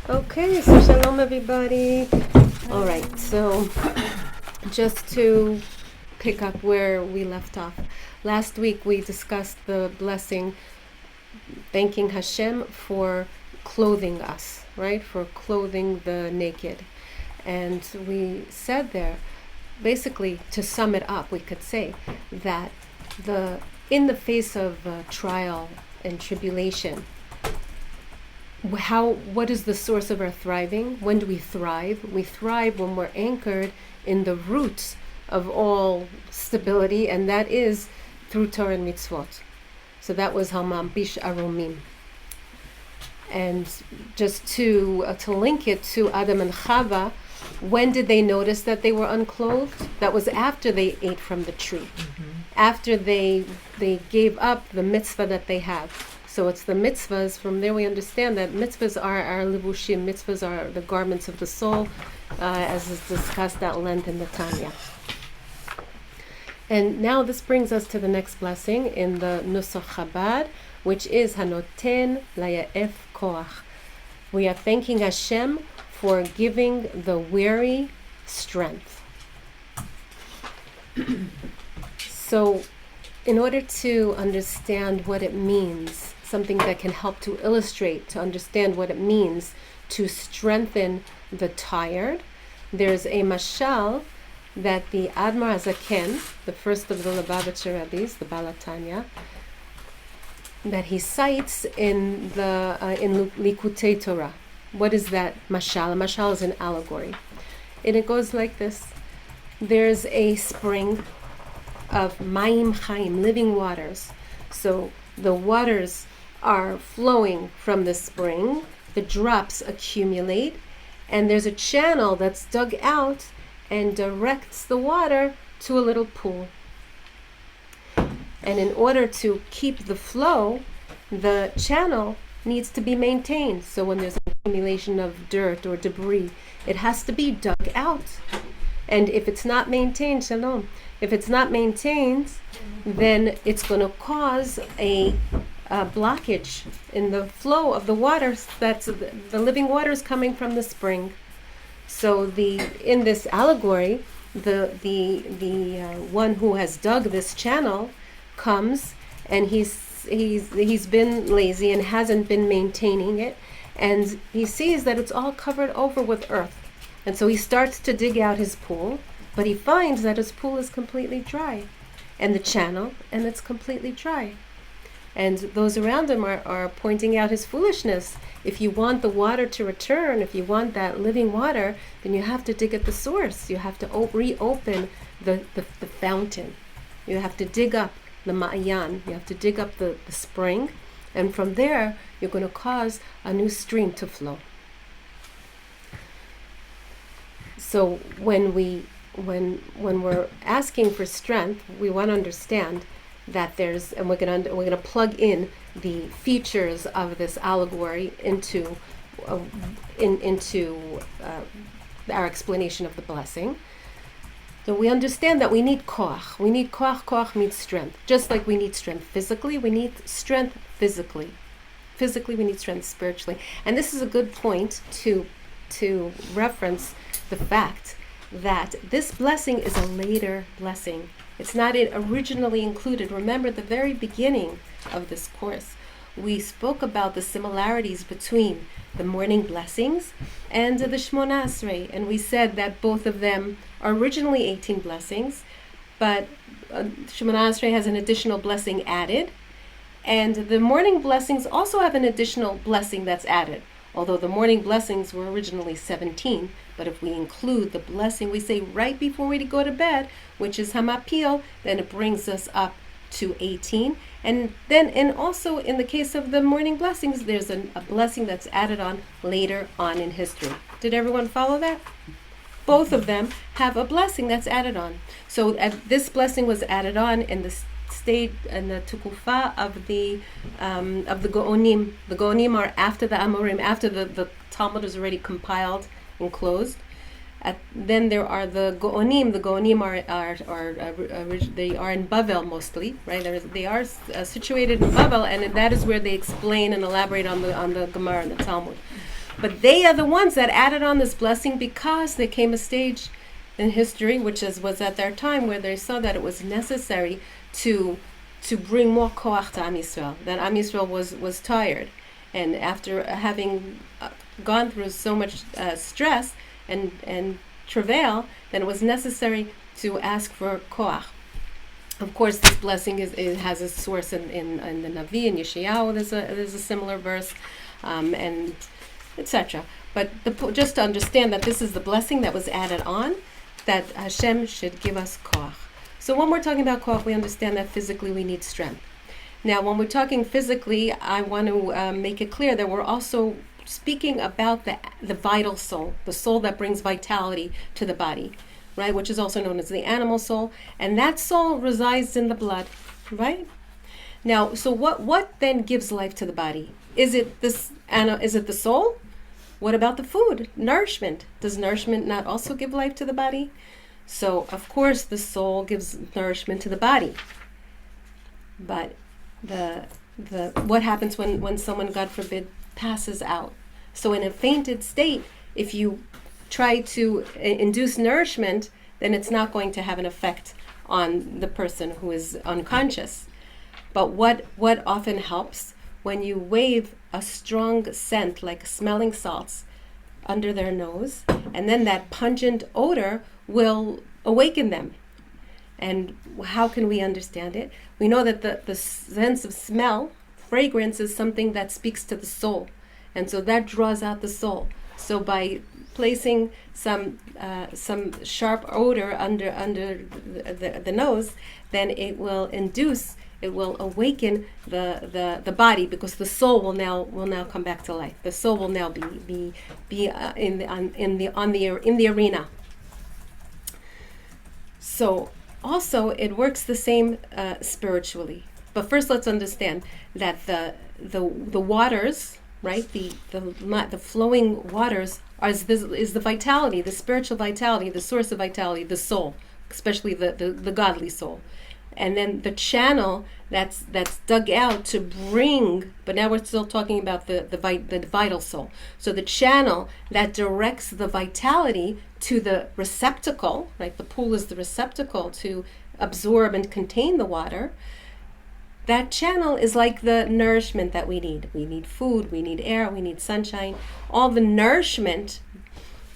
Okay, so shalom everybody. All right, so just to pick up where we left off. Last week we discussed the blessing, thanking Hashem for clothing us, right? For clothing the naked. And we said there, basically to sum it up, we could say that in the face of trial and tribulation, what is the source of our thriving? When do we thrive? We thrive when we're anchored in the roots of all stability, and that is through Torah and mitzvot. So that was Hamambish Aromim. And just to link it to Adam and Chava, when did they notice that they were unclothed? That was after they ate from the tree. After they gave up the mitzvah that they have. So it's the mitzvahs. From there we understand that mitzvahs are our libushim. Mitzvahs are the garments of the soul, as is discussed at length in the Tanya. And now this brings us to the next blessing in the Nusach Chabad, which is Hanoten Laya'ef Koach. We are thanking Hashem for giving the weary strength. So, in order to understand what it means, something that can help to illustrate, to understand what it means to strengthen the tired, there's a mashal that the Admar HaZaken, the first of the Lubavitcher Rebbe's, the Balatanya, that he cites in Likutei Torah. What is that mashal? A mashal is an allegory. And it goes like this. There's a spring of Mayim Chaim, living waters. So the waters are flowing from the spring, the drops accumulate, and there's a channel that's dug out and directs the water to a little pool. And in order to keep the flow, the channel needs to be maintained. So when there's an accumulation of dirt or debris, it has to be dug out. And if it's not maintained, shalom, if it's not maintained, then it's going to cause a blockage in the flow of the waters. That's the living waters coming from the spring. So in this allegory, the one who has dug this channel comes, and he's been lazy and hasn't been maintaining it, and he sees that it's all covered over with earth. And so he starts to dig out his pool, but he finds that his pool is completely dry, and the channel, and it's completely dry. And those around him are pointing out his foolishness. If you want the water to return, if you want that living water, then you have to dig at the source. You have to reopen the fountain. You have to dig up the ma'ayan. You have to dig up the spring, and from there, you're going to cause a new stream to flow. So when we're asking for strength, we want to understand that and we're going to plug in the features of this allegory into our explanation of the blessing. So we understand that we need koach. We need koach. Koach means strength. Just like we need strength physically, we need strength physically. Physically, we need strength spiritually. And this is a good point to reference the fact that this blessing is a later blessing. It's not originally included. Remember, the very beginning of this course, we spoke about the similarities between the morning blessings and the Shmona Esrei, and we said that both of them are originally 18 blessings, but Shmona Esrei has an additional blessing added, and the morning blessings also have an additional blessing that's added. Although the morning blessings were originally 17, but if we include the blessing we say right before we go to bed, which is Hamapil, then it brings us up to 18. And also in the case of the morning blessings, there's a blessing that's added on later on in history. Did everyone follow that? Both of them have a blessing that's added on. So this blessing was added on in the state and the tukufa of the Gaonim. The Gaonim are after the Amorim, after the Talmud is already compiled and closed. Then there are the Gaonim. The Gaonim they are in Bavel mostly, right? They are situated in Bavel, and that is where they explain and elaborate on the Gemara and the Talmud. But they are the ones that added on this blessing because there came a stage in history, which was at their time, where they saw that it was necessary to bring more koach to Am Yisrael. That Am Yisrael was tired, and after having gone through so much stress and travail, then it was necessary to ask for koach. Of course, this blessing has a source in the Navi, in Yeshayahu. There's a similar verse, and etc. But just to understand that this is the blessing that was added on, that Hashem should give us koach. So when we're talking about koach, we understand that physically we need strength. Now, when we're talking physically, I want to make it clear that we're also speaking about the vital soul, the soul that brings vitality to the body, right? Which is also known as the animal soul, and that soul resides in the blood, right? Now, so what then gives life to the body? Is it the soul? What about the food? Nourishment. Does nourishment not also give life to the body? So, of course, the soul gives nourishment to the body. But what happens when someone, God forbid, passes out? So in a fainted state, if you try to induce nourishment, then it's not going to have an effect on the person who is unconscious. But what often helps, when you wave a strong scent like smelling salts under their nose, and then that pungent odor will awaken them. And how can we understand it? We know that the sense of smell, fragrance, is something that speaks to the soul, and so that draws out the soul. So by placing some sharp odor under the nose, then it will awaken the body, because the soul will now come back to life. The soul will now be in the arena. So also it works the same spiritually. But first, let's understand that the waters, right? The flowing waters is the vitality, the spiritual vitality, the source of vitality, the soul, especially the godly soul. And then the channel that's dug out to bring, but now we're still talking about the vital soul. So the channel that directs the vitality to the receptacle, right? The pool is the receptacle to absorb and contain the water. That channel is like the nourishment that we need. We need food, we need air, we need sunshine. All the nourishment,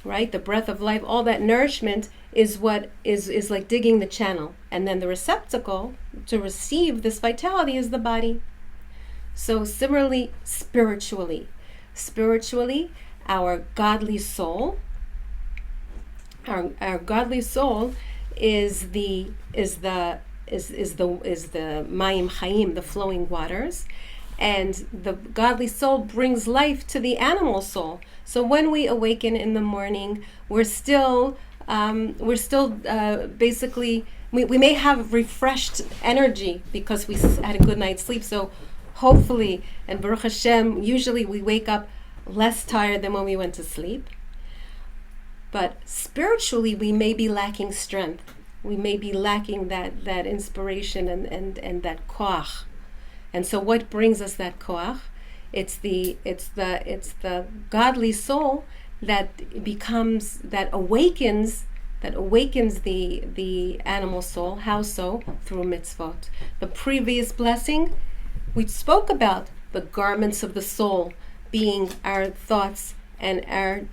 right? The breath of life, all that nourishment is what is like digging the channel. And then the receptacle to receive this vitality is the body. So similarly, spiritually, our godly soul, our godly soul is the Mayim Chaim, the flowing waters, and the godly soul brings life to the animal soul. So when we awaken in the morning, we're still basically, we may have refreshed energy because we had a good night's sleep. So hopefully, and Baruch Hashem, usually we wake up less tired than when we went to sleep. But spiritually, we may be lacking strength. We may be lacking that inspiration and that koach. And so what brings us that koach? It's the godly soul that awakens the animal soul. How so? Through mitzvot. The previous blessing, we spoke about the garments of the soul being our thoughts and our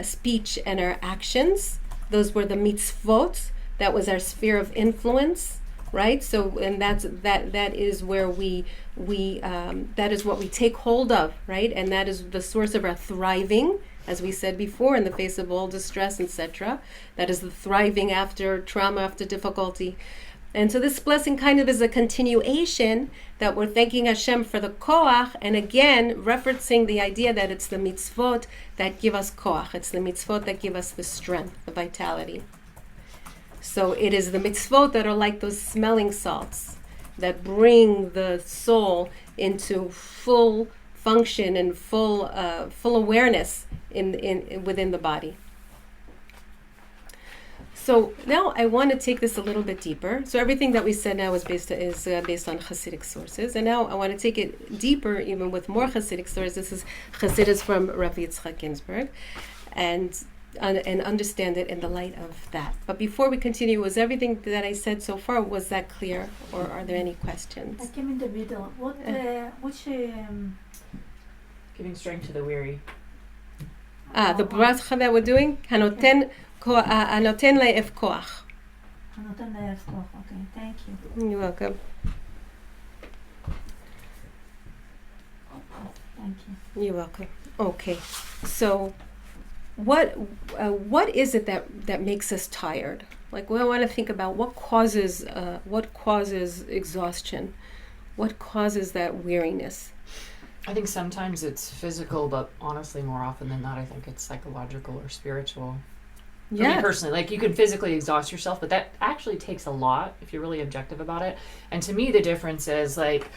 speech and our actions. Those were the mitzvot. That was our sphere of influence, right? So, and that is where that is what we take hold of, right? And that is the source of our thriving, as we said before, in the face of all distress, etc. That is the thriving after trauma, after difficulty. And so this blessing kind of is a continuation that we're thanking Hashem for the koach, and again, referencing the idea that it's the mitzvot that give us koach. It's the mitzvot that give us the strength, the vitality. So it is the mitzvot that are like those smelling salts that bring the soul into full function and full awareness within the body. So now I want to take this a little bit deeper. So everything that we said now is based on Hasidic sources, and now I want to take it deeper, even with more Hasidic sources. This is Hasidus from Rabbi Yitzchak Ginsburg, and understand it in the light of that. But before we continue, was everything that I said so far, was that clear, or are there any questions? I came in the middle. Giving strength to the weary. The bracha that we're doing, Hanoten le'ef koach. Okay, thank you. You're welcome. Thank you. You're welcome. Okay, so what is it that makes us tired? Like, we want to think about what causes exhaustion, what causes that weariness. I think sometimes it's physical, but honestly, more often than not, I think it's psychological or spiritual. For me personally, like, you can physically exhaust yourself, but that actually takes a lot if you're really objective about it. And to me, the difference is, like,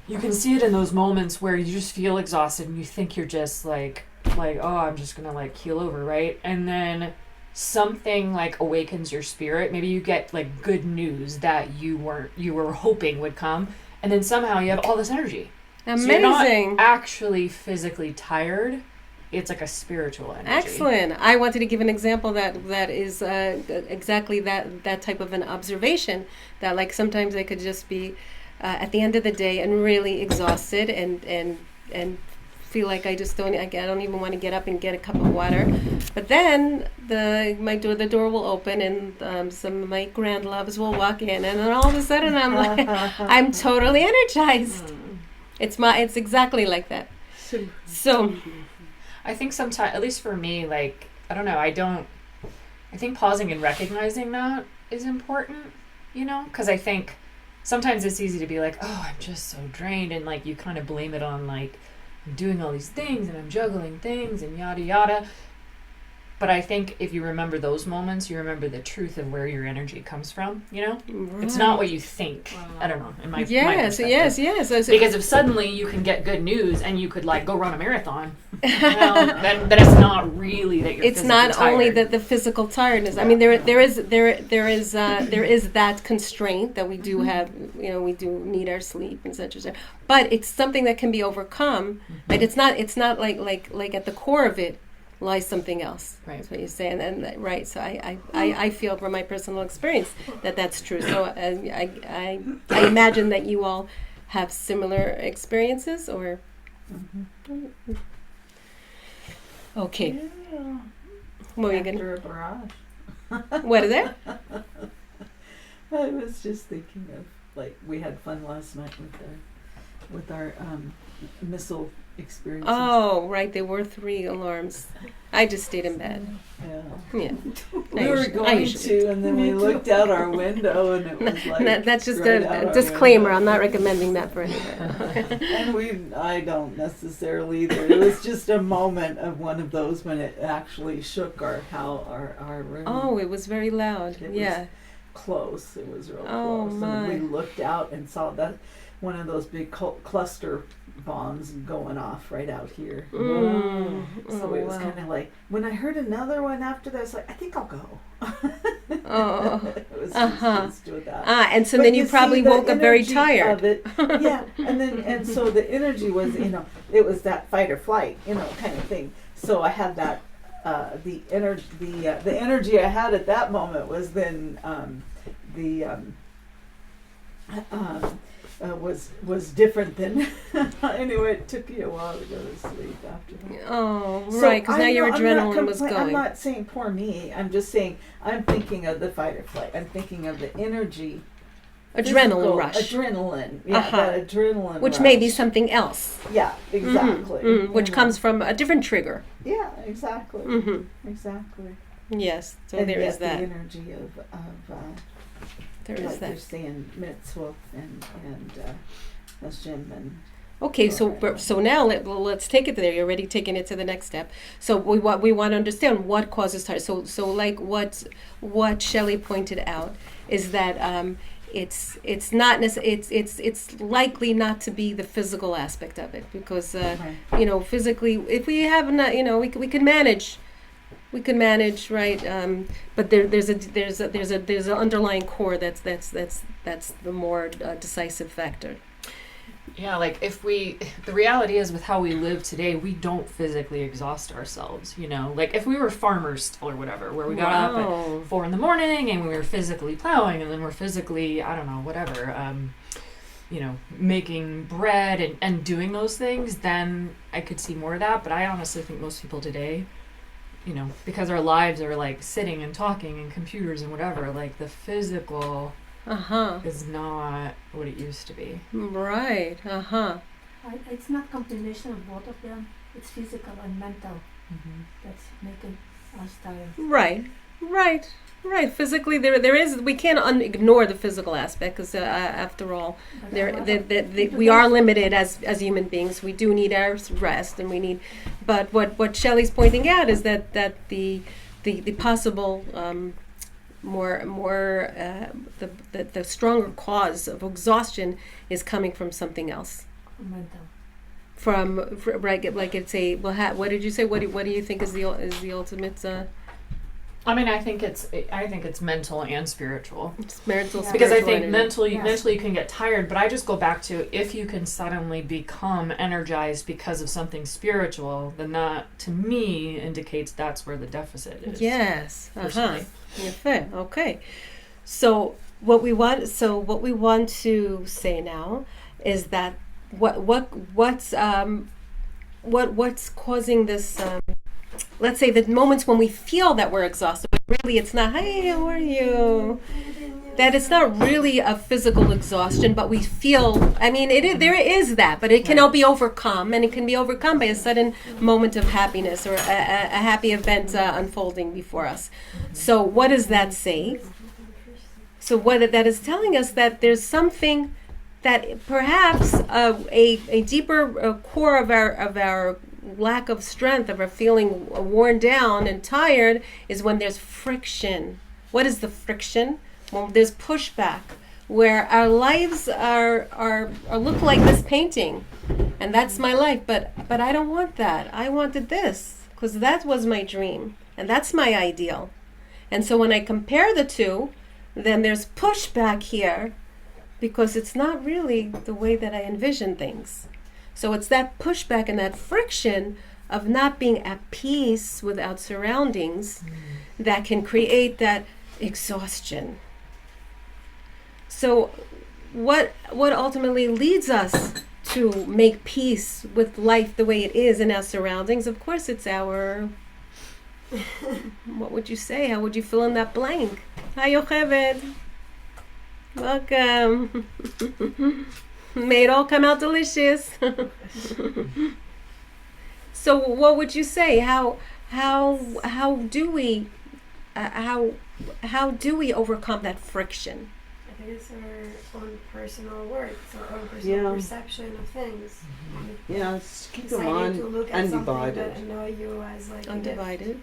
you can see it in those moments where you just feel exhausted and you think you're just like, oh, I'm just gonna like keel over, right? And then something like awakens your spirit. Maybe you get like good news that you were hoping would come, and then somehow you have all this energy. Amazing. So you're not actually physically tired. It's like a spiritual energy. Excellent. I wanted to give an example that is exactly that type of an observation, that like sometimes I could just be at the end of the day and really exhausted and feel like I don't even want to get up and get a cup of water. But then the door will open and some of my grand loves will walk in, and then all of a sudden I'm like, I'm totally energized. It's exactly like that. So I think sometimes, at least for me, like, I don't know, I think pausing and recognizing that is important, because I think sometimes it's easy to be like, oh, I'm just so drained, and like you kind of blame it on like, I'm doing all these things and I'm juggling things and yada yada. But I think if you remember those moments, you remember the truth of where your energy comes from, Right. It's not what you think. I don't know, in my perspective. Yes. Because if suddenly you can get good news and you could like go run a marathon, well, then it's not really that you're it's not tired. Only the physical tiredness. I mean, there is that constraint that we do have. We do need our sleep and such and such. But it's something that can be overcome. Like it's not like at the core of it lies something else. Right. That's what you're saying. And right. So I feel from my personal experience that that's true. So I imagine that you all have similar experiences, or. Mm-hmm. Okay. Yeah. What are you After a barrage. What is it? I was just thinking of, like, we had fun last night with our missile experiences. Oh, right. There were 3 alarms. I just stayed in bed. Yeah. We were going to, and then we looked out our window, and it was like that's just right a disclaimer. I'm not recommending that for anyone. And I don't necessarily either. It was just a moment of one of those when it actually shook our room. Oh, it was very loud. It was close. It was real close. My. And we looked out and saw that one of those big cluster bombs going off right out here. So it was kind of like, when I heard another one after that, I was like, I think I'll go. It was just with that. And so then you probably woke up very tired. Of it, yeah, and so the energy was, it was that fight or flight, kind of thing. So I had that, the energy I had at that moment was then was different than anyway. It took you a while to go to sleep after that. Oh, so right, because now your adrenaline was going. I'm not saying poor me. I'm just saying I'm thinking of the fight or flight. I'm thinking of the energy, adrenaline rush, adrenaline, that adrenaline, which rush. may be something else. Yeah, exactly. Which comes from a different trigger. Yeah, exactly. Exactly. Yes, so and there is that the energy of there is like that. you're saying, mitzvah and Hashem and. Okay, so now let's take it there. You're already taking it to the next step. So we want to understand what causes tiredness. So like what Shelley pointed out is that it's not it's likely not to be the physical aspect of it, because physically, if we have we can manage We can manage, right? But there's an underlying core that's the more decisive factor. Yeah, like the reality is with how we live today, we don't physically exhaust ourselves, Like if we were farmers still or whatever, where we got up at 4 a.m. and we were physically plowing and then we're physically, I don't know, whatever, making bread and doing those things, then I could see more of that. But I honestly think most people today, because our lives are like sitting and talking and computers and whatever, like the physical is not what it used to be. Right. It's not combination of both of them. It's physical and mental that's making us tired. Right. Physically, there is. We can't ignore the physical aspect because, after all, we are limited as human beings. We do need our rest, and we need. But what Shelley's pointing out is that the possible the stronger cause of exhaustion is coming from something else. Mental. Like it's a what did you say? What do you think is the ultimate? I think it's mental and spiritual. Because I think mentally you can get tired, but I just go back to if you can suddenly become energized because of something spiritual, then that to me indicates that's where the deficit is. Yes. Okay. So what we want to say now is that what's causing this. Let's say the moments when we feel that we're exhausted, but really it's not, hey, how are you? That it's not really a physical exhaustion, but we feel, there is that, but it can all be overcome, and it can be overcome by a sudden moment of happiness or a happy event unfolding before us. So what does that say? So what that is telling us that there's something that perhaps a deeper core of our lack of strength, of our feeling worn down and tired, is when there's friction. What is the friction? Well, there's pushback, where our lives are look like this painting, and that's my life. But I don't want that. I wanted this because that was my dream, and that's my ideal. And so when I compare the two, then there's pushback here, because it's not really the way that I envision things. So it's that pushback and that friction of not being at peace with our surroundings that can create that exhaustion. So what ultimately leads us to make peace with life the way it is in our surroundings? Of course, it's our... what would you say? How would you fill in that blank? Hi, Yocheved. Welcome. May it all come out delicious. So what would you say? How do we overcome that friction? I think it's our own personal work, it's our own personal perception of things. Yeah, let's keep them Deciding to look at something undivided. that annoy you as like Undivided.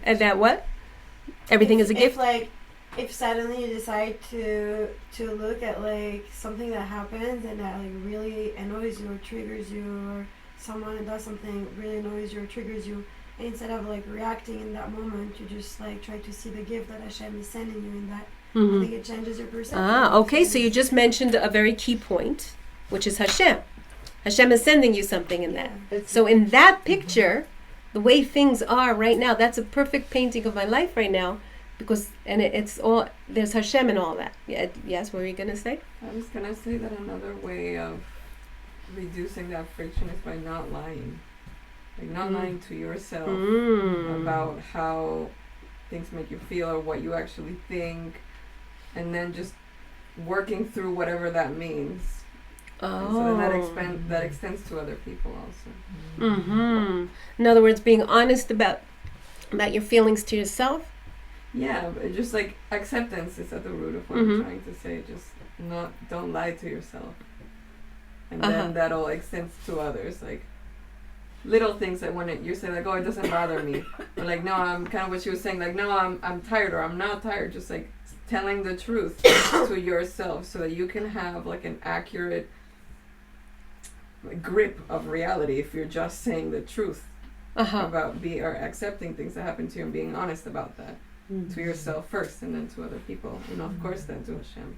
And that what? Everything is a gift? If suddenly you decide to look at like something that happens and that like really annoys you or triggers you, or someone that does something really annoys you or triggers you, and instead of like reacting in that moment, you just like try to see the gift that Hashem is sending you in that. I think it changes your perception. Okay, so you just mentioned a very key point, which is Hashem. Hashem is sending you something in that. So in that picture, the way things are right now, that's a perfect painting of my life right now. Because it's all, there's Hashem and all that. Yeah, yes, what were you gonna say? I was gonna say that another way of reducing that friction is by not lying, like not lying to yourself about how things make you feel or what you actually think, and then just working through whatever that means. And so then that extends to other people also. In other words, being honest about your feelings to yourself. Yeah, but just like acceptance is at the root of what I'm trying to say. Just don't lie to yourself, and then that all extends to others. Like little things that when you say like, oh, it doesn't bother me, or like, no, I'm kind of what she was saying. Like, no, I'm tired, or I'm not tired. Just like telling the truth to yourself, so that you can have like an accurate grip of reality. If you're just saying the truth about accepting things that happen to you and being honest about that to yourself first and then to other people, and of course then to Hashem.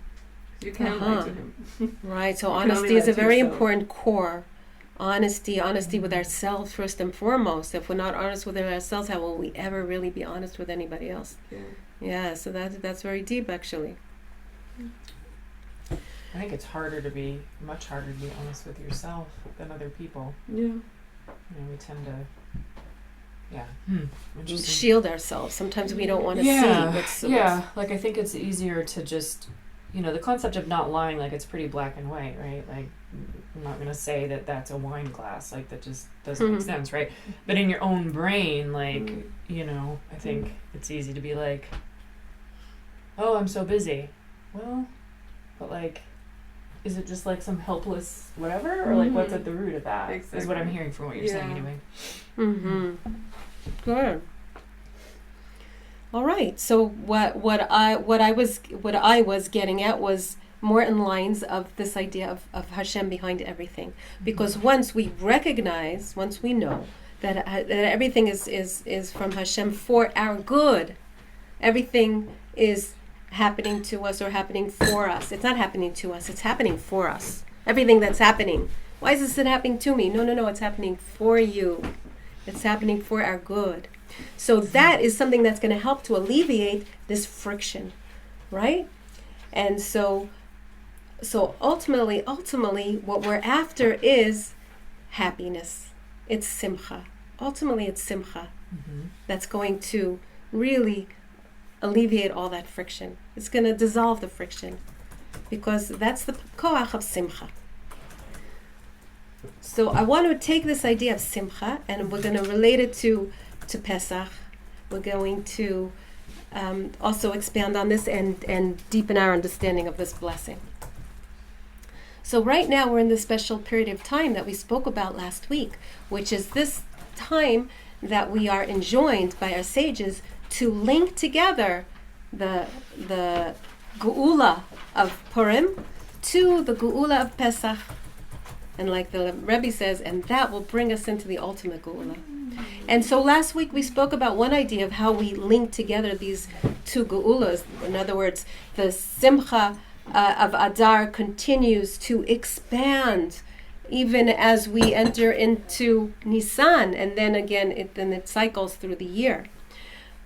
You can't lie to Him. Right. So honesty is a very important core. Honesty with ourselves first and foremost. If we're not honest with ourselves, how will we ever really be honest with anybody else? Yeah. So that's very deep, actually. I think it's much harder to be honest with yourself than other people. Yeah. We tend to, shield ourselves. Sometimes we don't want to see what's like I think it's easier to just, the concept of not lying, like it's pretty black and white, right? Like I'm not going to say that that's a wine glass, like that just doesn't make sense, right? But in your own brain, like, I think it's easy to be like, oh, I'm so busy. Well, but like, is it just like some helpless whatever, or like what's at the root of that? Exactly. Is what I'm hearing from what you're saying anyway. Good. All right. So what I was getting at was more in lines of this idea of Hashem behind everything, because once we know that everything is from Hashem for our good, everything is happening to us or happening for us. It's not happening to us, it's happening for us. Everything that's happening. Why is this happening to me? No, it's happening for you. It's happening for our good. So that is something that's going to help to alleviate this friction, right? And so ultimately what we're after is happiness. It's simcha. Ultimately it's simcha. That's going to really alleviate all that friction. It's going to dissolve the friction, because that's the koach of simcha. So I want to take this idea of simcha and we're going to relate it to Pesach. We're going to also expand on this and deepen our understanding of this blessing. So right now we're in this special period of time that we spoke about last week, which is this time that we are enjoined by our sages to link together the Geula of Purim to the Geula of Pesach. And like the Rebbe says, and that will bring us into the ultimate Geula. And so last week we spoke about one idea of how we link together these two Geulas. In other words, the Simcha of Adar continues to expand even as we enter into Nisan, and then again it cycles through the year.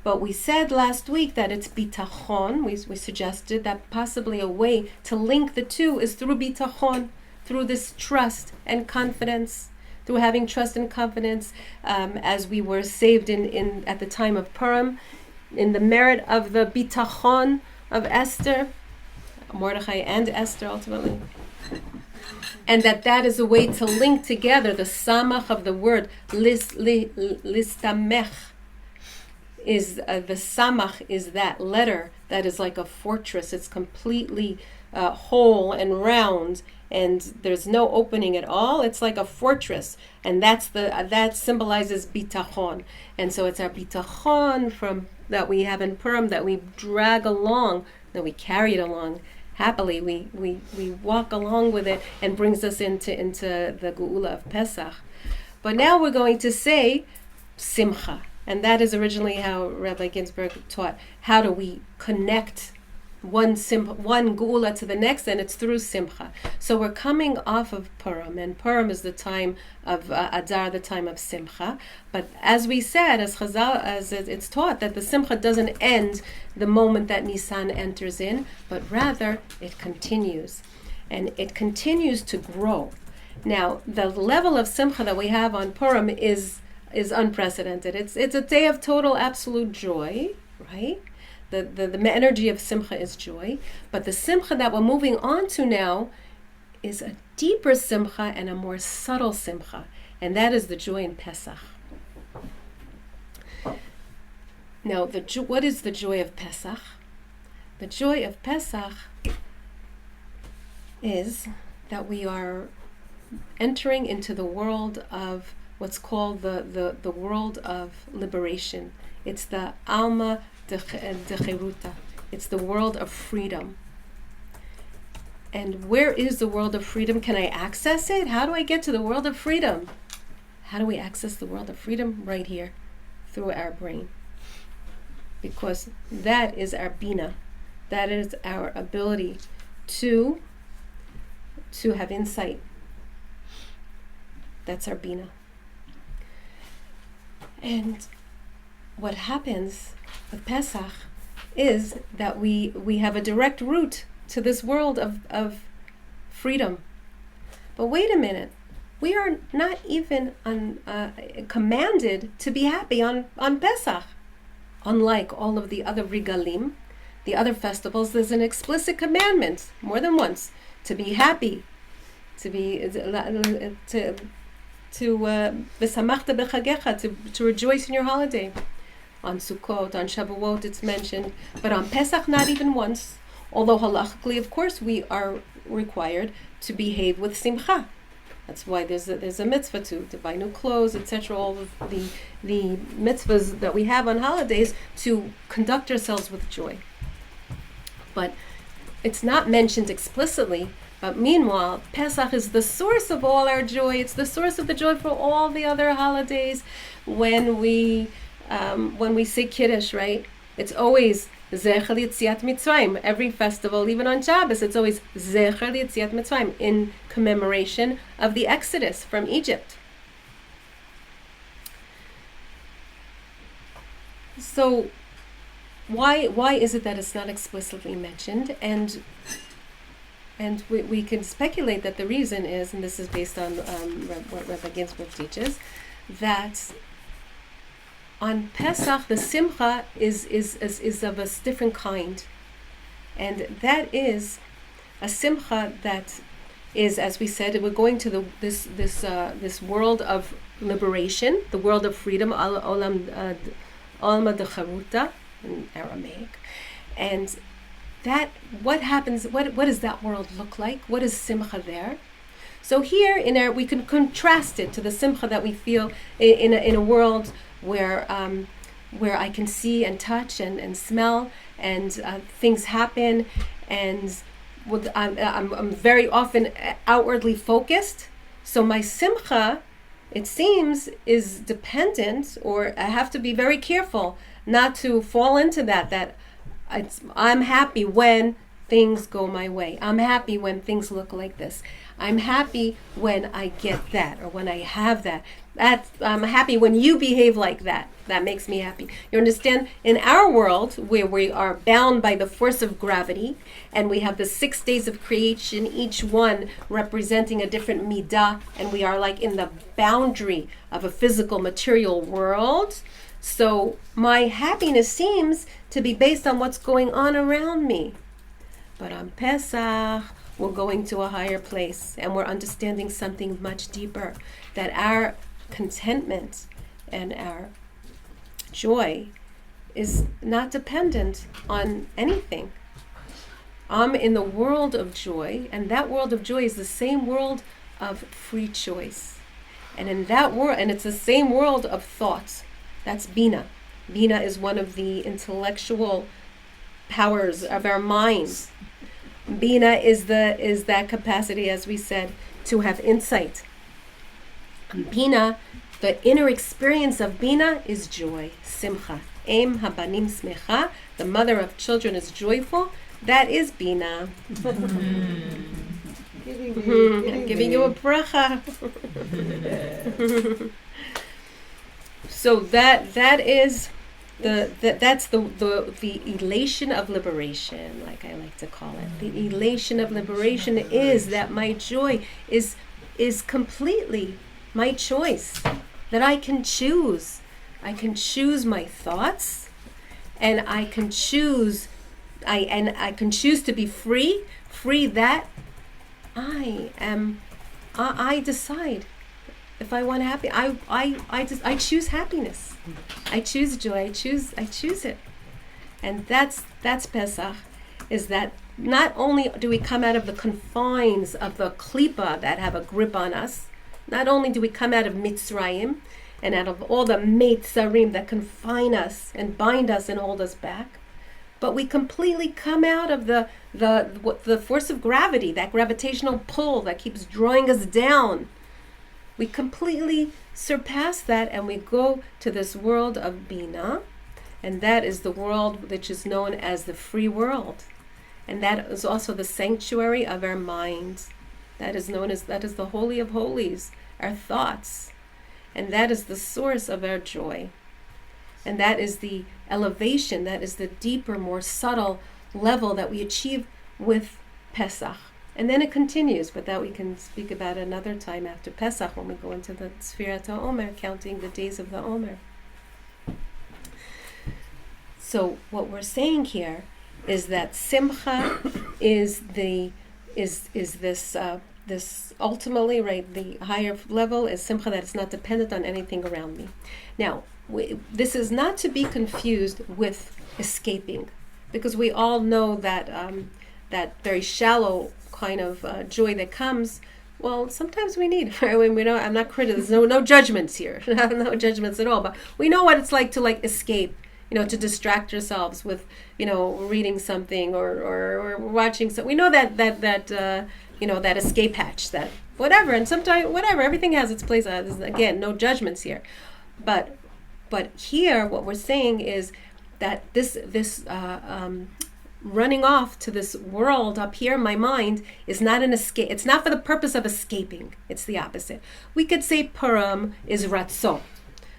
But we said last week that it's bitachon. We suggested that possibly a way to link the two is through bitachon, through this trust and confidence, through having trust and confidence, as we were saved in at the time of Purim, in the merit of the bitachon of Esther, Mordechai and Esther ultimately. And that is a way to link together the samach of the word listamech. Is the samach is that letter that is like a fortress. It's completely whole and round, and there's no opening at all. It's like a fortress, and that symbolizes bitachon. And so it's our bitachon from that we have in Purim that we drag along, that we carry it along happily. We walk along with it and brings us into the Geula of Pesach. But now we're going to say simcha. And that is originally how Rabbi Ginsburg taught. How do we connect one Geula to the next? And it's through Simcha. So we're coming off of Purim, and Purim is the time of Adar, the time of Simcha. But as we said, as it's taught, that the Simcha doesn't end the moment that Nisan enters in, but rather it continues. And it continues to grow. Now, the level of Simcha that we have on Purim is unprecedented. It's a day of total absolute joy, right? The energy of Simcha is joy, but the Simcha that we're moving on to now is a deeper Simcha and a more subtle Simcha, and that is the joy in Pesach. Now, what is the joy of Pesach? The joy of Pesach is that we are entering into the world of what's called the world of liberation. It's the Alma de Cheruta. It's the world of freedom. And where is the world of freedom? Can I access it? How do I get to the world of freedom? How do we access the world of freedom? Right here, through our brain. Because that is our bina. That is our ability to have insight. That's our bina. And what happens with Pesach is that we have a direct route to this world of freedom. But wait a minute. We are not even commanded to be happy on Pesach. Unlike all of the other regalim, the other festivals, there's an explicit commandment, more than once, to be happy, to rejoice in your holiday. On Sukkot, on Shavuot, it's mentioned, but on Pesach, not even once. Although halachically, of course, we are required to behave with simcha. That's why there's a mitzvah to buy new clothes, etc. All of the mitzvahs that we have on holidays to conduct ourselves with joy. But it's not mentioned explicitly. But meanwhile, Pesach is the source of all our joy. It's the source of the joy for all the other holidays. When we say Kiddush, right? It's always Zecher Yetziat Mitzrayim. Every festival, even on Shabbos, it's always Zecher Yetziat Mitzrayim, in commemoration of the Exodus from Egypt. So, why is it that it's not explicitly mentioned? And we can speculate that the reason is, and this is based on what Rabbi Ginsburg teaches, that on Pesach, the simcha is of a different kind. And that is a simcha that is, as we said, we're going to this world of liberation, the world of freedom, Alma de Charuta in Aramaic. And that, what happens, what does that world look like? What is simcha there? So here we can contrast it to the simcha that we feel in a world where I can see and touch and smell, and things happen, and I'm very often outwardly focused. So my simcha, it seems, is dependent, or I have to be very careful not to fall into that I'm happy when things go my way. I'm happy when things look like this. I'm happy when I get that, or when I have that. I'm happy when you behave like that. That makes me happy. You understand? In our world, where we are bound by the force of gravity, and we have the 6 days of creation, each one representing a different midah, and we are like in the boundary of a physical, material world. So my happiness seems to be based on what's going on around me. But on Pesach, we're going to a higher place, and we're understanding something much deeper, that our contentment and our joy is not dependent on anything. I'm in the world of joy, and that world of joy is the same world of free choice. And in that world, and it's the same world of thoughts. That's Bina. Bina is one of the intellectual powers of our minds. Bina is that capacity, as we said, to have insight. Bina, the inner experience of Bina, is joy, simcha. Em habanim smecha, the mother of children is joyful. That is Bina. Giving you a bracha. So that is that's the elation of liberation, like I like to call it. The elation of liberation is that my joy is completely my choice, that I can choose. I can choose my thoughts, and I can choose to be free that I decide if I want happy. I choose happiness. I choose joy. I choose it. And that's Pesach, is that not only do we come out of the confines of the klipa that have a grip on us, not only do we come out of Mitzrayim and out of all the Meitzarim that confine us and bind us and hold us back, but we completely come out of the force of gravity, that gravitational pull that keeps drawing us down. We completely surpass that and we go to this world of Bina, and that is the world which is known as the free world. And that is also the sanctuary of our minds. That is the Holy of Holies, our thoughts. And that is the source of our joy. And that is the elevation, that is the deeper, more subtle level that we achieve with Pesach. And then it continues, but that we can speak about another time after Pesach when we go into the Sfirat HaOmer, counting the days of the Omer. So what we're saying here is that Simcha is this ultimately, right, the higher level is Simcha that is not dependent on anything around me. Now, this is not to be confused with escaping, because we all know that that very shallow kind of joy that comes. Well, sometimes we need. Right? We know. I'm not critical. There's no judgments here. No judgments at all. But we know what it's like to escape. To distract ourselves with, reading something or watching something. We know that that escape hatch, that whatever. And sometimes whatever. Everything has its place. Again, no judgments here. But here, what we're saying is that this running off to this world up here in my mind is not an escape. It's not for the purpose of escaping. It's the opposite. We could say Purim is Ratzon.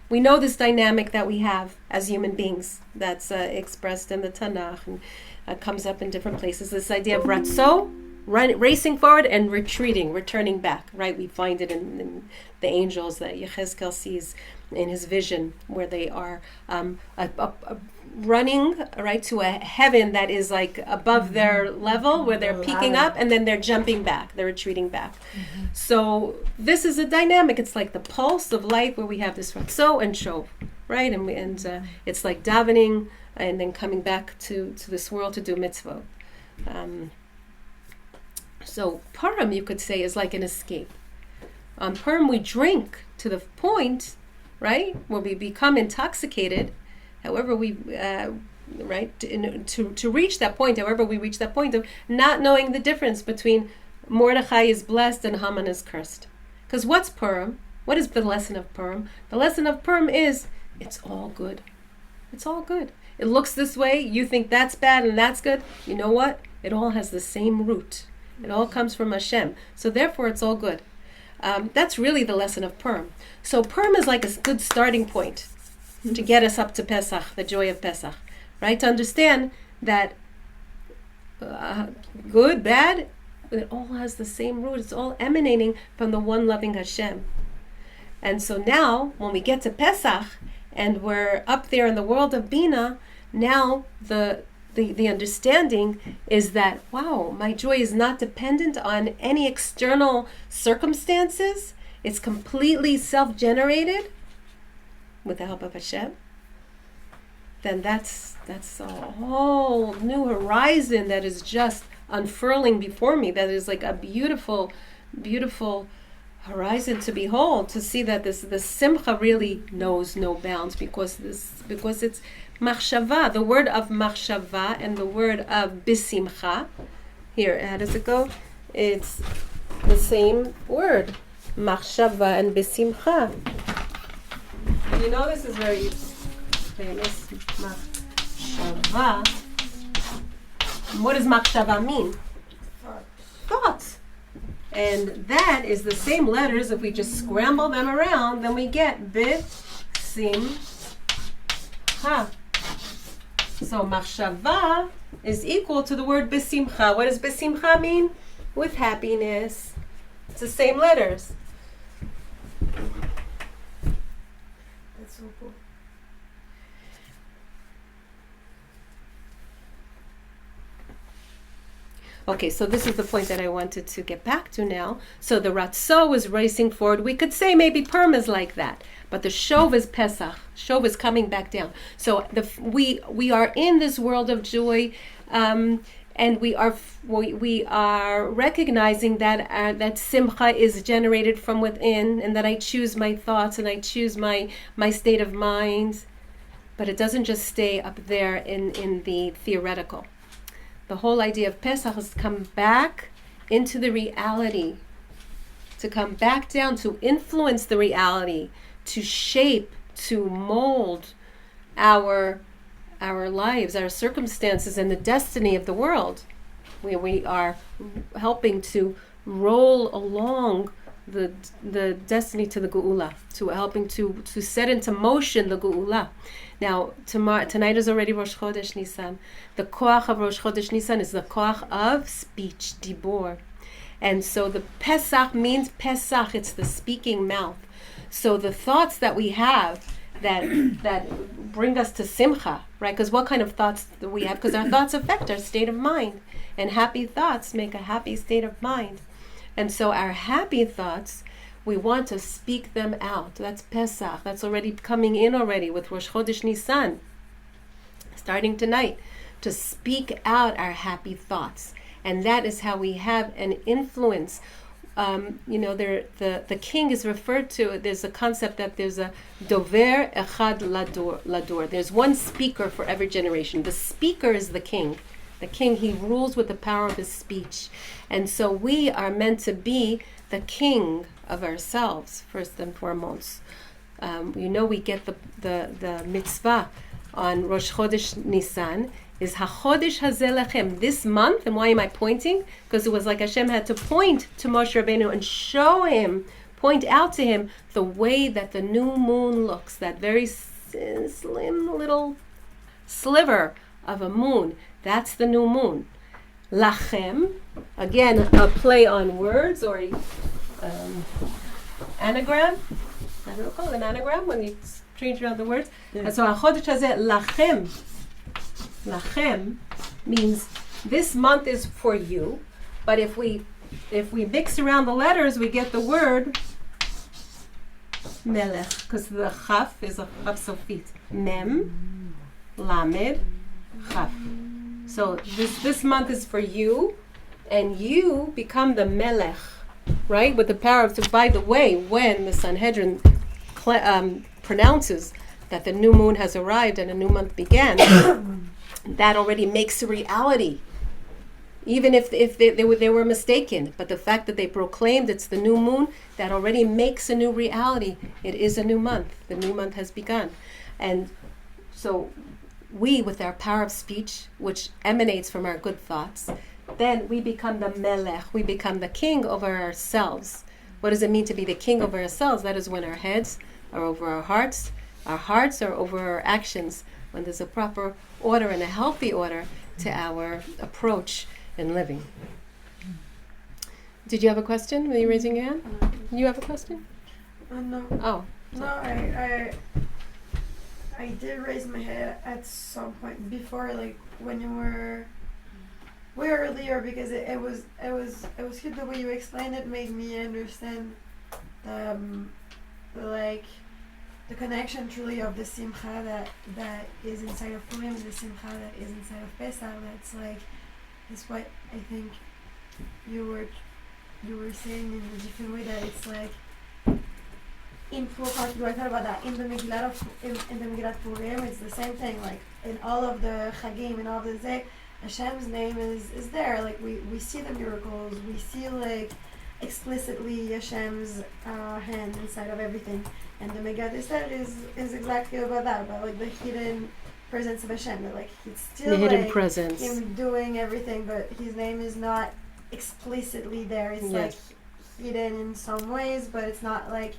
We know this dynamic that we have as human beings that's expressed in the Tanakh and comes up in different places. This idea of Ratzon, racing forward and retreating, returning back, right? We find it in the angels that Yechezkel sees in his vision, where they are running, right, to a heaven that is above their level, where they're peaking up, and then they're jumping back, they're retreating back. Mm-hmm. So this is a dynamic. It's like the pulse of life, where we have this Ratzon and Shov, right? And it's like davening and then coming back to this world to do mitzvot. So Purim, you could say, is like an escape. On Purim, we drink to the point, right, where we become intoxicated. However, we right to reach that point. However, we reach that point of not knowing the difference between Mordechai is blessed and Haman is cursed. Because what's Purim? What is the lesson of Purim? The lesson of Purim is it's all good. It's all good. It looks this way. You think that's bad and that's good. You know what? It all has the same root. It all comes from Hashem. So therefore, it's all good. That's really the lesson of Purim. So Purim is like a good starting point to get us up to Pesach, the joy of Pesach, right? To understand that good, bad, it all has the same root. It's all emanating from the one loving Hashem. And so now, when we get to Pesach, and we're up there in the world of Bina, now the understanding is that, wow, my joy is not dependent on any external circumstances. It's completely self-generated with the help of Hashem. Then that's a whole new horizon that is just unfurling before me. That is like a beautiful, beautiful horizon to behold, to see that the simcha really knows no bounds, because it's machshava, the word of machshava and the word of bisimcha. Here, how does it go? It's the same word, machshava and bisimcha. You know, this is very famous, machshava. What does machshava mean? Thoughts. And that is the same letters. If we just scramble them around, then we get bisimcha. So machshava is equal to the word bisimcha. What does bisimcha mean? With happiness. It's the same letters. That's so cool. Okay, so this is the point that I wanted to get back to now. So the Ratzon is racing forward. We could say maybe Purim is like that, but the Shov is Pesach. Shov is coming back down. So we are in this world of joy, and we are recognizing that Simcha is generated from within, and that I choose my thoughts and I choose my state of mind. But it doesn't just stay up there in the theoretical. The whole idea of Pesach is to come back into the reality to come back down, to influence the reality, to shape, to mold our lives, our circumstances, and the destiny of the world. We are helping to roll along the destiny to the Geula, to helping to set into motion the Geula. Now, tonight is already Rosh Chodesh Nisan. The koach of Rosh Chodesh Nisan is the koach of speech, dibor. And so the Pesach means Pesach, it's the speaking mouth. So the thoughts that we have that bring us to simcha, right? Because what kind of thoughts do we have? Because our thoughts affect our state of mind. And happy thoughts make a happy state of mind. And so our happy thoughts, we want to speak them out. That's Pesach. That's already coming in already with Rosh Chodesh Nisan. Starting tonight, to speak out our happy thoughts. And that is how we have an influence. The king is referred to, there's a concept that there's a dover echad lador. There's one speaker for every generation. The speaker is the king. The king, he rules with the power of his speech. And so we are meant to be the king of ourselves, first and foremost. We get the mitzvah on Rosh Chodesh Nisan, is HaChodesh Hazeh Lechem, this month. And why am I pointing? Because it was like Hashem had to point to Moshe Rabbeinu and point out to him the way that the new moon looks, that very slim little sliver of a moon. That's the new moon. Lachem, again, a play on words, or anagram. I don't know, call it an anagram when you change around the words. Yeah. And so, HaChodesh Hazeh Lachem. Lachem means this month is for you. But if we mix around the letters, we get the word Melech, because the Chaf is a Chaf Sofit. Mem, Lamed, Chaf. So this month is for you, and you become the Melech, right? With the power of, by the way, when the Sanhedrin pronounces that the new moon has arrived and a new month began, that already makes a reality. Even if they were mistaken. But the fact that they proclaimed it's the new moon, that already makes a new reality. It is a new month. The new month has begun. And so we, with our power of speech, which emanates from our good thoughts, then we become the melech. We become the king over ourselves. What does it mean to be the king over ourselves? That is when our heads are over our hearts are over our actions, when there's a proper order and a healthy order to our approach in living. Did you have a question? Were you raising your hand? You have a question? No. Oh. No, I did raise my hand at some point before, like when you were way earlier, because it was good. The way you explained it made me understand the connection truly of the simcha that is inside of Purim and the simcha that is inside of Pesach. That's what I think you were saying in a different way, that it's like in Purim, I thought about that in the Megillat Purim, it's the same thing. Like in all of the Chagim and all of the Zeh, Hashem's name is there. Like we see the miracles, we see like explicitly Hashem's hand inside of everything. And the Megillat Esther is exactly about that, about like the hidden presence of Hashem. That like it's still the hidden presence, him doing everything, but his name is not explicitly there. It's like hidden in some ways, but it's not like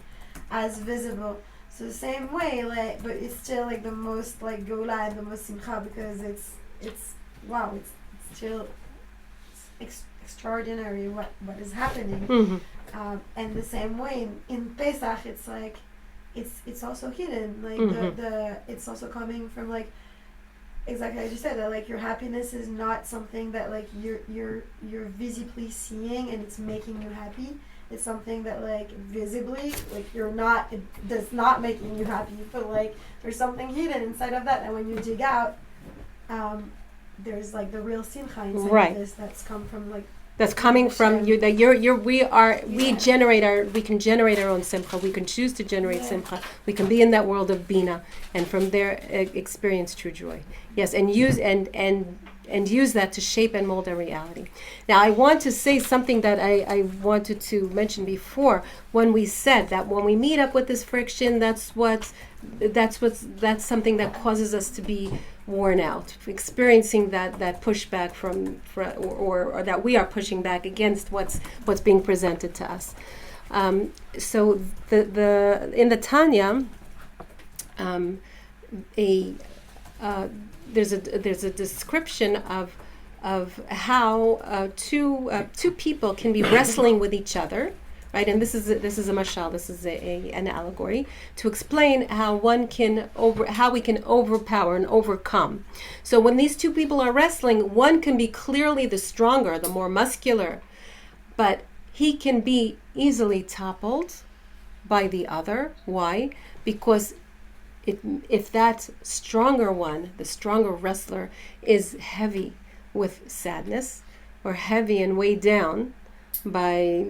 as visible. So the same way, like, but it's still like the most like Geula and the most Simcha, because it's still extraordinary what is happening. Mm-hmm. And the same way in Pesach, it's like it's also hidden, like mm-hmm. It's also coming from like exactly as you said, that like your happiness is not something that like you're visibly seeing and it's making you happy. It's something that like visibly like that's not making you happy, but like there's something hidden inside of that, and when you dig out, there's like the real simcha inside of this that's come from like that's coming from you, that we can generate our own simcha. We can choose to generate simcha. We can be in that world of bina, and from there experience true joy. Yes, and use and use that to shape and mold our reality. Now, I want to say something that I wanted to mention before, when we said that when we meet up with this friction, that's something that causes us to be worn out, experiencing that pushback or that we are pushing back against what's being presented to us. So in the Tanya, there's a description of how two people can be wrestling with each other, right? And this is a mashal. This is an allegory to explain how we can overpower and overcome. So when these two people are wrestling, one can be clearly the stronger, the more muscular, but he can be easily toppled by the other. Why? Because if that stronger one, the stronger wrestler, is heavy with sadness or heavy and weighed down by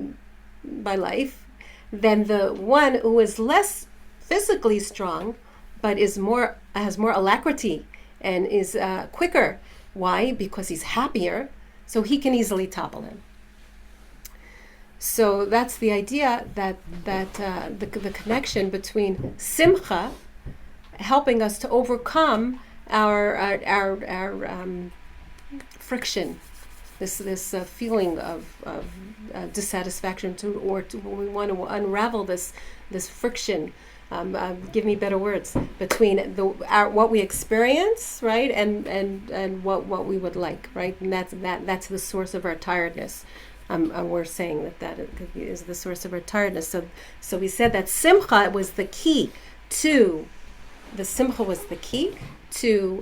life, then the one who is less physically strong but has more alacrity and is quicker. Why? Because he's happier, so he can easily topple him. So that's the idea that the connection between simcha, helping us to overcome our friction, this feeling of dissatisfaction, when we want to unravel this friction. Give me better words, between what we experience, right, and what we would like, right, and that's the source of our tiredness. We're saying that is the source of our tiredness. So we said that simcha was the key to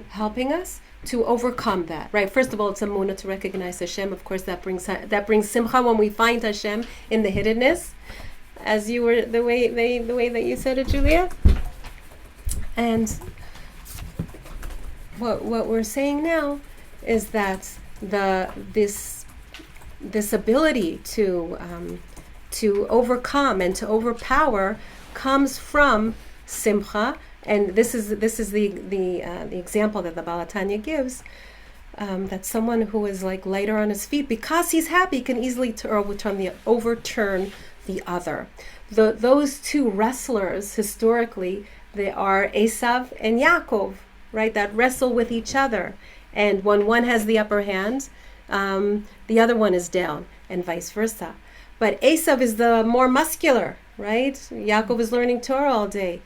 helping us to overcome that, right? First of all, it's emunah, to recognize Hashem. Of course, that brings simcha when we find Hashem in the hiddenness, as you were the way that you said it, Julia. And what we're saying now is that this ability to overcome and to overpower comes from simcha. And this is the example that the Baal HaTanya gives, that someone who is like lighter on his feet, because he's happy, can easily overturn the other. Those two wrestlers, historically, they are Esav and Yaakov, right? That wrestle with each other, and when one has the upper hand, the other one is down, and vice versa. But Esav is the more muscular, right? Yaakov is learning Torah all day,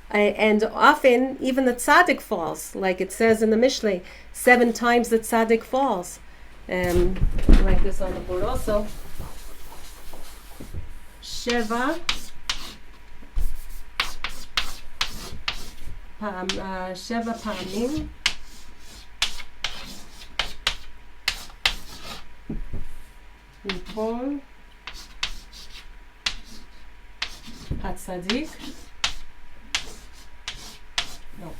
and often even the tzaddik falls, like it says in the Mishlei, 7 times the tzaddik falls. Like this on the board also. Sheva pamim yipol hatzadik. No.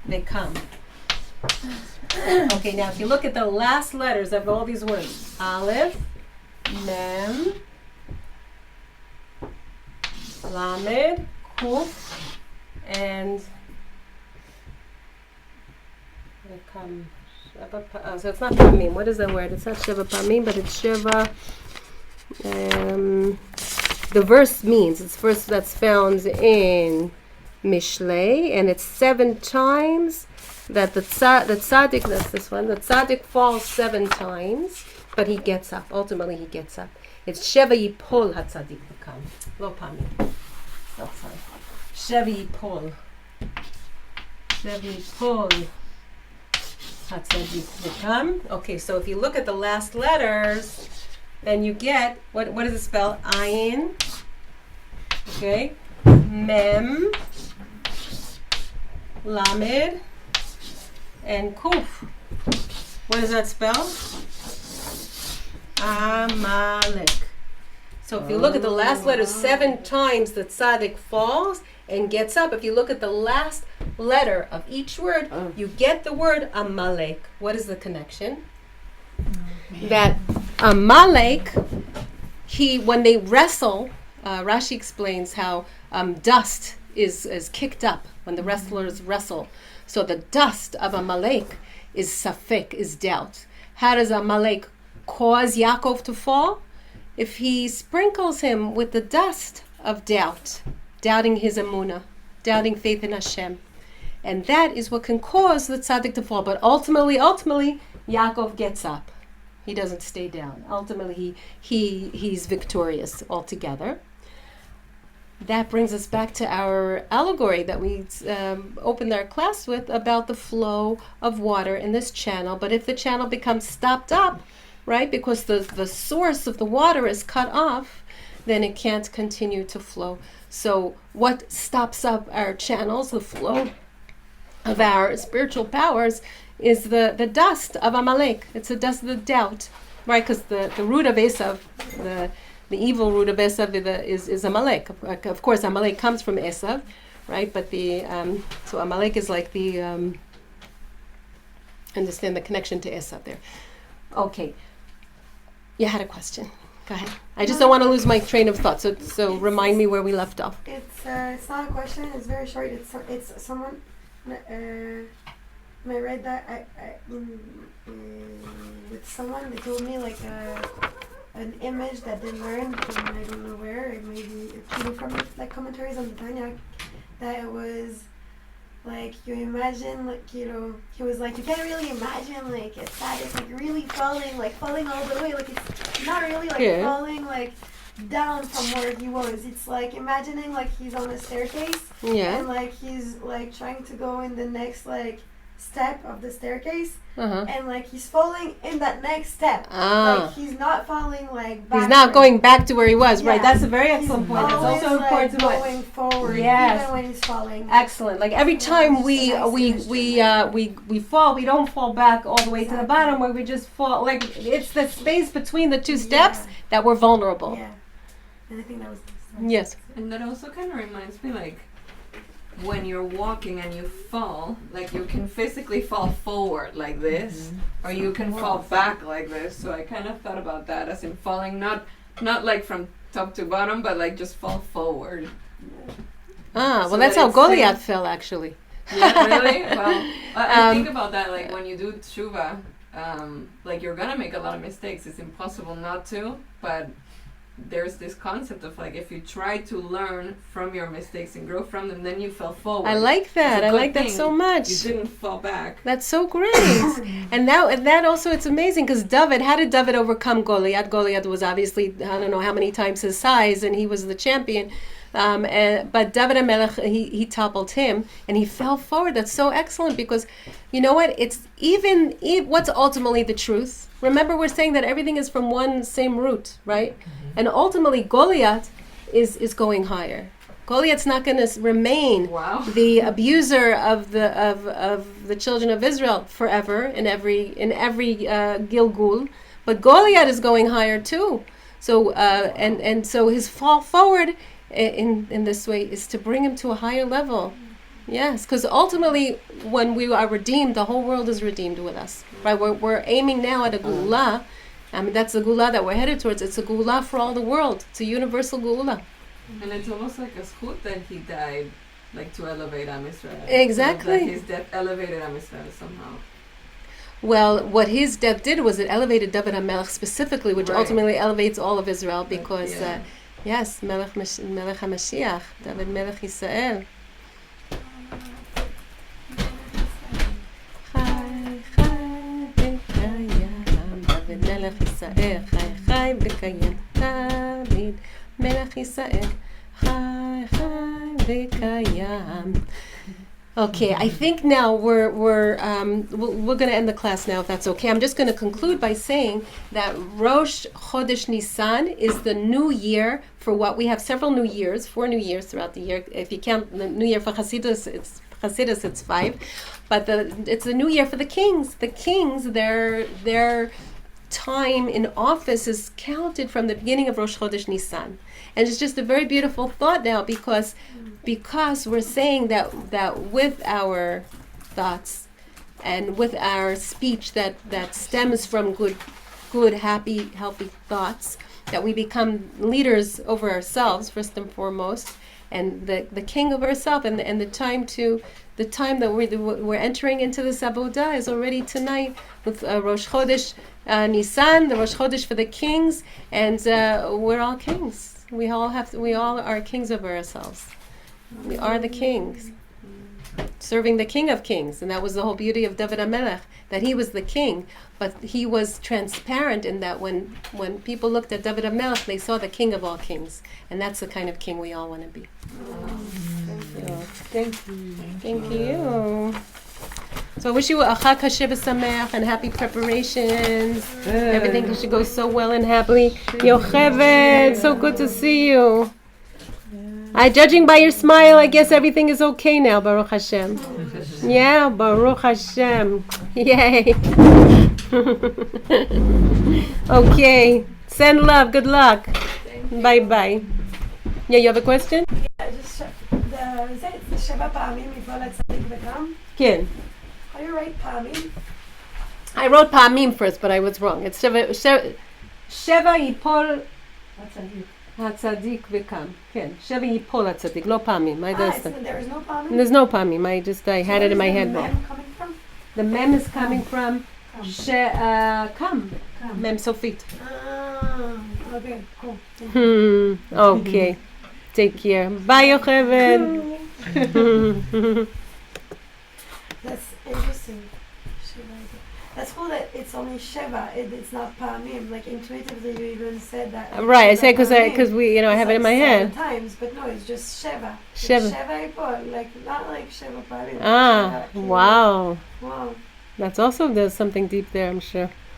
They come. Okay, now if you look at the last letters of all these words, Aleph, Mem, Lamed, Kuf, and they come. So it's not Pamim. What is the word? It's not Sheva Pamim, but it's Sheva. The verse means, it's verse that's found in Mishlei, and it's 7 times that the tzaddik, that's this one, the tzaddik falls 7 times, but he gets up. Ultimately, he gets up. It's Sheva Yipol HaTzadik V'kam. Lo Pamim. Oh, sorry. Sheva Yipol. Sheva Yipol HaTzadik V'kam. Okay, so if you look at the last letters, then you get, what does it spell? Ayin, okay, Mem, Lamed, and Kuf. What does that spell? Amalek. So if you look at the last letter 7 times, the tzaddik falls and gets up. If you look at the last letter of each word, you get the word Amalek. What is the connection? That Amalek, when they wrestle, Rashi explains how dust is kicked up when the wrestlers wrestle. So the dust of Amalek is safek, is doubt. How does Amalek cause Yaakov to fall? If he sprinkles him with the dust of doubt, doubting his emunah, doubting faith in Hashem. And that is what can cause the tzaddik to fall. But ultimately, Yaakov gets up. He doesn't stay down. Ultimately, he's victorious altogether. That brings us back to our allegory that we opened our class with about the flow of water in this channel. But if the channel becomes stopped up, right, because the source of the water is cut off, then it can't continue to flow. So what stops up our channels, the flow of our spiritual powers, is the dust of Amalek. It's the dust of the doubt, right? Because the root of Esav, the evil root of Esav is Amalek. Of course, Amalek comes from Esav, right? But so Amalek is like understand the connection to Esav there. Okay, you had a question. Go ahead. I just don't want to lose my train of thought. So remind me where we left off. It's not a question. It's very short. It's someone. When I read that, with someone, they told me like an image that they learned from I don't know where. It came from like commentaries on the Tanya, that it was like you imagine he was like, you can't really imagine like a tzaddik like really falling all the way, like it's not really like falling like down from where he was. It's like imagining like he's on a staircase, and like he's like trying to go in the next like step of the staircase, and like he's falling in that next step. Like he's not falling like backwards. He's not going back to where he was, right? That's a very excellent point. It's also important to going forward, even when he's falling. Excellent. Like every time we fall, we don't fall back all the way to the bottom, where we just fall. Like it's the space between the two steps that we're vulnerable. Yeah, and I think that was yes. And that also kind of reminds me like, when you're walking and you fall, like you can physically fall forward like this, or you can fall back like this. So I kind of thought about that as in falling, not like from top to bottom, but like just fall forward. Well, that's how Goliath fell, actually. Yeah, really? Well, I think about that, like when you do tshuva, like you're gonna make a lot of mistakes. It's impossible not to, but there's this concept of like, if you try to learn from your mistakes and grow from them, then you fell forward. I like that. I like that so much. You didn't fall back. That's so great. and that also, it's amazing because how did David overcome Goliath? Goliath was obviously, I don't know how many times his size, and he was the champion. But David HaMelech, he toppled him, and he fell forward. That's so excellent because, you know what? It's what's ultimately the truth. Remember, we're saying that everything is from one same root, right? And ultimately, Goliath is going higher. Goliath's not going to remain the abuser of the children of Israel forever in every Gilgul, but Goliath is going higher too. So and so his fall forward in this way is to bring him to a higher level. Yes, because ultimately, when we are redeemed, the whole world is redeemed with us. Right? We're aiming now at a Geulah. I mean, that's the Geulah that we're headed towards. It's a Geulah for all the world. It's a universal Geulah. And it's almost like a zchut that he died, like to elevate Am Yisrael. Exactly. That his death elevated Am Yisrael somehow. Well, what his death did was it elevated David HaMelech specifically, which ultimately elevates all of Israel because, yes, Melech HaMashiach, David Melech Yisrael. מלך ישראל, חי חי וקיים תמיד. מלך ישראל, חי חי וקיים. Okay, I think now we're going to end the class now, if that's okay. I'm just going to conclude by saying that Rosh Chodesh Nisan is the new year for what we have several new years, 4 new years throughout the year. If you count the new year for Hasidus, it's 5. But it's the new year for the kings. The kings, their time in office is counted from the beginning of Rosh Chodesh Nisan. And it's just a very beautiful thought now because we're saying that with our thoughts and with our speech that stems from good, happy, healthy thoughts, that we become leaders over ourselves, first and foremost, and the king of ourselves, and the time that we're entering into this avodah is already tonight with Rosh Chodesh Nisan, the Rosh Chodesh for the kings, and we're all kings. We all are kings over ourselves. We are the kings, serving the King of Kings, and that was the whole beauty of David HaMelech, that he was the king, but he was transparent in that when people looked at David HaMelech, they saw the King of all kings, and that's the kind of king we all want to be. Thank you. Thank you. So I wish you a Chag Hashiv Sameach and happy preparations. Everything should go so well and happily. Yocheved, so good to see you. Judging by your smile, I guess everything is okay now, Baruch Hashem. Yeah, Baruch Hashem. Yay. Okay. Send love. Good luck. Bye-bye. Yeah, you have a question? זה 7 פעמים יפול הצדיק וגם? כן. How do you write פעמים? I wrote פעמים first, but I was wrong. It's שבע ייפול הצדיק וקם. כן, שבע ייפול הצדיק, לא פעמים. There is no פעמים? There's no פעמים. I had it in my head. Where is the mem coming from? The mem is coming from come. Mem סופית. Okay, cool. Okay. Take care. Bye, Yocheved. That's interesting. That's cool that it's only Sheva. It's not Pa'amim. Like intuitively, you even said that. Right, I said because we, I have it in my head. 7 times, but no, it's just Sheva. Sheva. Sheva Ipol, like not like Sheva Pa'amim. Ah, Sheva, wow. Wow. There's something deep there, I'm sure.